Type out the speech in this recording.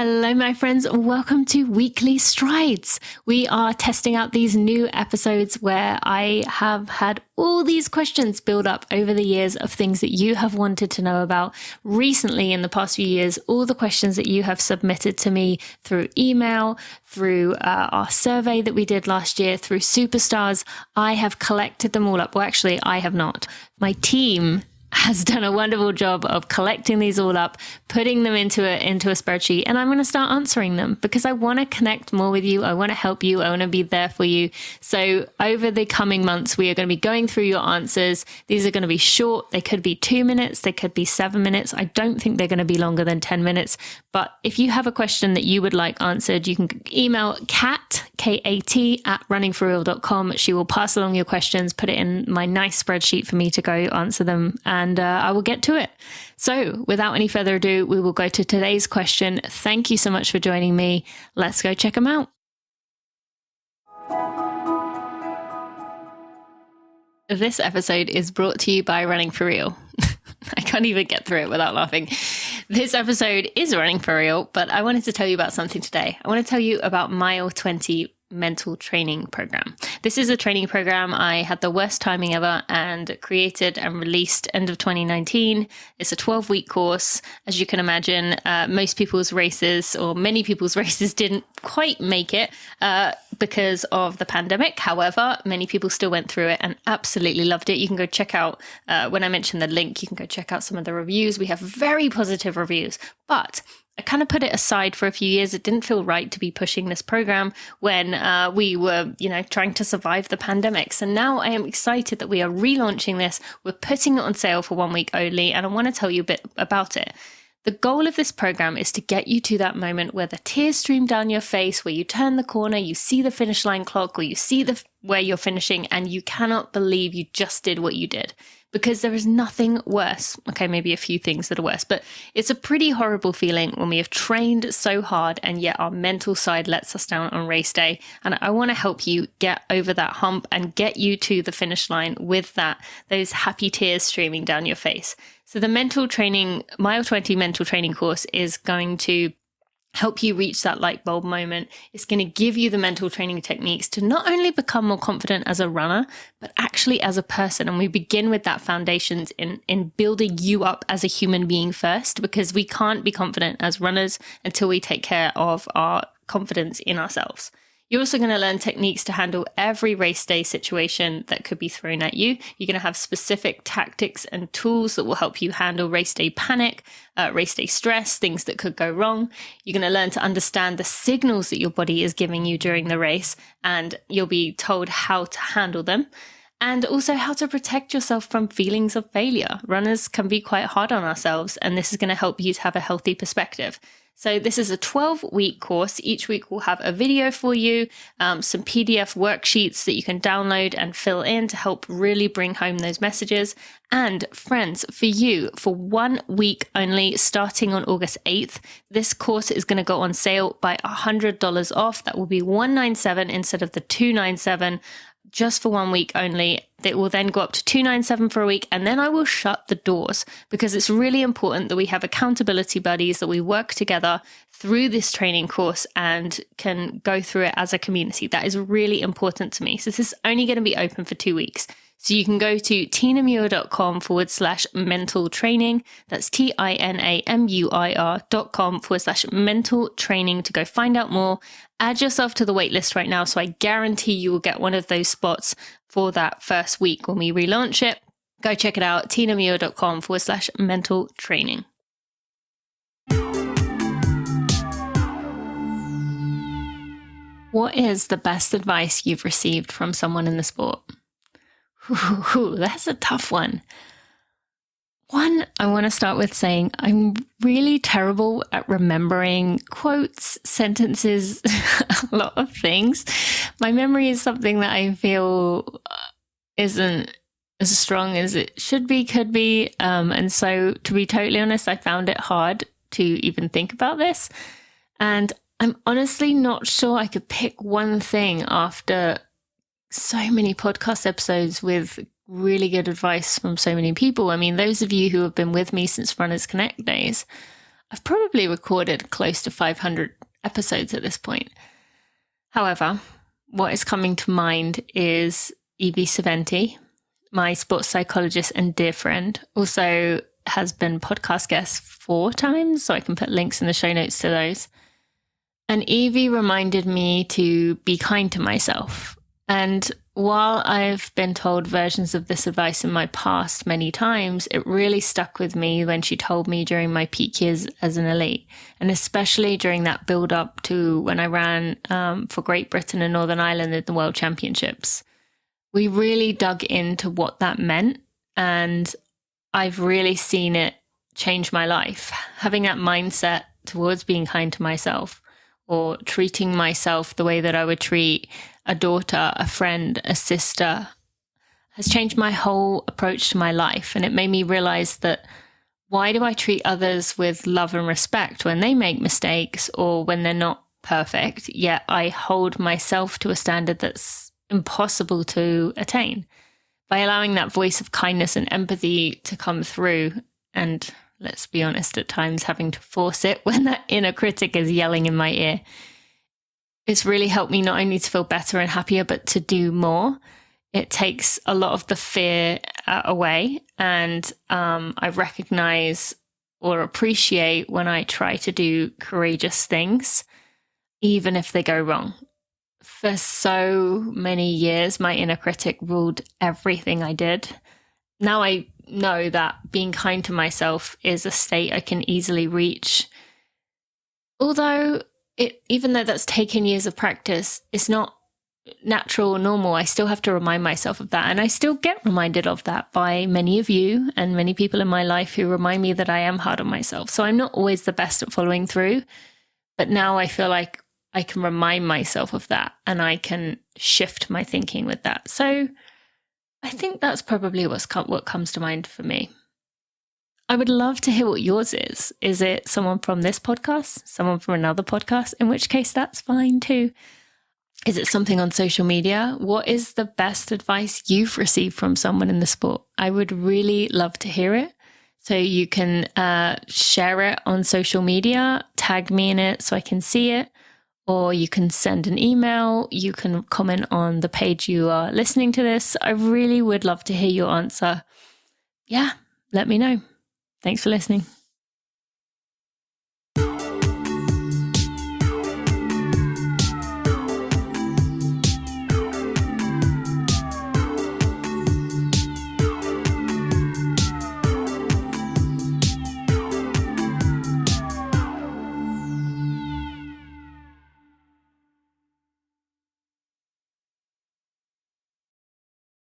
Hello, my friends. Welcome to Weekly Strides. We are testing out these new episodes where I have had all these questions build up over the years of things that you have wanted to know about recently in the past few years, all the questions that you have submitted to me through email, through our survey that we did last year, through Superstars. I have collected them all up. Well, actually, I have not. My team has done a wonderful job of collecting these all up, putting them into a spreadsheet, and I'm going to start answering them because I want to connect more with you. I want to help you. I want to be there for you. So over the coming months, we are going to be going through your answers. These are going to be short. They could be 2 minutes. They could be 7 minutes. I don't think they're going to be longer than 10 minutes. But if you have a question that you would like answered, you can email Kat, K-A-T, at runningforreal.com. She will pass along your questions, put it in my nice spreadsheet for me to go answer them, and I will get to it. So without any further ado, we will go to today's question. Thank you so much for joining me. Let's go check them out. This episode is brought to you by Running for Real. I can't even get through it without laughing. This episode is Running for Real, but I wanted to tell you about something today. I want to tell you about Mile 20 mental training program. This is a training program I had the worst timing ever and created and released end of 2019. It's a 12-week course. As you can imagine, most people's races or many people's races didn't quite make it because of the pandemic. However, many people still went through it and absolutely loved it. You can go check out, when I mentioned the link, you can go check out some of the reviews. We have very positive reviews, but I kind of put it aside for a few years. It didn't feel right to be pushing this program when we were, trying to survive the pandemic. So now I am excited that we are relaunching this. We're putting it on sale for 1 week only, and I want to tell you a bit about it. The goal of this program is to get you to that moment where the tears stream down your face, where you turn the corner, you see the finish line clock, or you see where you're finishing, and you cannot believe you just did what you did. Because there is nothing worse. Okay, maybe a few things that are worse, but it's a pretty horrible feeling when we have trained so hard and yet our mental side lets us down on race day. And I want to help you get over that hump and get you to the finish line with those happy tears streaming down your face. So the mental training, Mile 20 mental training course is going to help you reach that light bulb moment. It's going to give you the mental training techniques to not only become more confident as a runner, but actually as a person. And we begin with that foundations in building you up as a human being first, because we can't be confident as runners until we take care of our confidence in ourselves. You're also going to learn techniques to handle every race day situation that could be thrown at you. You're going to have specific tactics and tools that will help you handle race day panic, race day stress, things that could go wrong. You're going to learn to understand the signals that your body is giving you during the race, and you'll be told how to handle them. And also how to protect yourself from feelings of failure. Runners can be quite hard on ourselves, and this is going to help you to have a healthy perspective. So this is a 12-week course. Each week we'll have a video for you, some PDF worksheets that you can download and fill in to help really bring home those messages. And friends, for you, for 1 week only, starting on August 8th, this course is going to go on sale by $100 off. That will be $197 instead of the $297. Just for 1 week only. It will then go up to $297 for a week, and then I will shut the doors, because it's really important that we have accountability buddies, that we work together through this training course and can go through it as a community. That is really important to me. So this is only going to be open for 2 weeks. So you can go to tinamuir.com/mental training. That's TINAMUIR.com/mental training to go find out more. Add yourself to the waitlist right now, so I guarantee you will get one of those spots for that first week when we relaunch it. Go check it out, tinamuir.com/mental training. What is the best advice you've received from someone in the sport? That's a tough one. One, I want to start with saying I'm really terrible at remembering quotes, sentences, a lot of things. My memory is something that I feel isn't as strong as it should be, could be. And so to be totally honest, I found it hard to even think about this. And I'm honestly not sure I could pick one thing after so many podcast episodes with really good advice from so many people. I mean, those of you who have been with me since Runners Connect days, I've probably recorded close to 500 episodes at this point. However, what is coming to mind is Evie Saventi, my sports psychologist and dear friend, also has been podcast guest 4 times, so I can put links in the show notes to those. And Evie reminded me to be kind to myself. And while I've been told versions of this advice in my past many times, it really stuck with me when she told me during my peak years as an elite, and especially during that build up to when I ran for Great Britain and Northern Ireland at the World Championships. We really dug into what that meant, and I've really seen it change my life. Having that mindset towards being kind to myself, or treating myself the way that I would treat a daughter, a friend, a sister, has changed my whole approach to my life. And it made me realize that, why do I treat others with love and respect when they make mistakes or when they're not perfect, yet I hold myself to a standard that's impossible to attain? By allowing that voice of kindness and empathy to come through, and let's be honest, at times having to force it when that inner critic is yelling in my ear, it's really helped me not only to feel better and happier, but to do more. It takes a lot of the fear away, and I recognize or appreciate when I try to do courageous things, even if they go wrong. For so many years, my inner critic ruled everything I did. Now I know that being kind to myself is a state I can easily reach. Although, even though that's taken years of practice, it's not natural or normal. I still have to remind myself of that. And I still get reminded of that by many of you and many people in my life who remind me that I am hard on myself. So I'm not always the best at following through. But now I feel like I can remind myself of that, and I can shift my thinking with that. So I think that's probably what comes to mind for me. I would love to hear what yours is. Is it someone from this podcast? Someone from another podcast? In which case, that's fine too. Is it something on social media? What is the best advice you've received from someone in the sport? I would really love to hear it. So you can share it on social media, tag me in it so I can see it. Or you can send an email, you can comment on the page you are listening to this. I really would love to hear your answer. Yeah, let me know. Thanks for listening.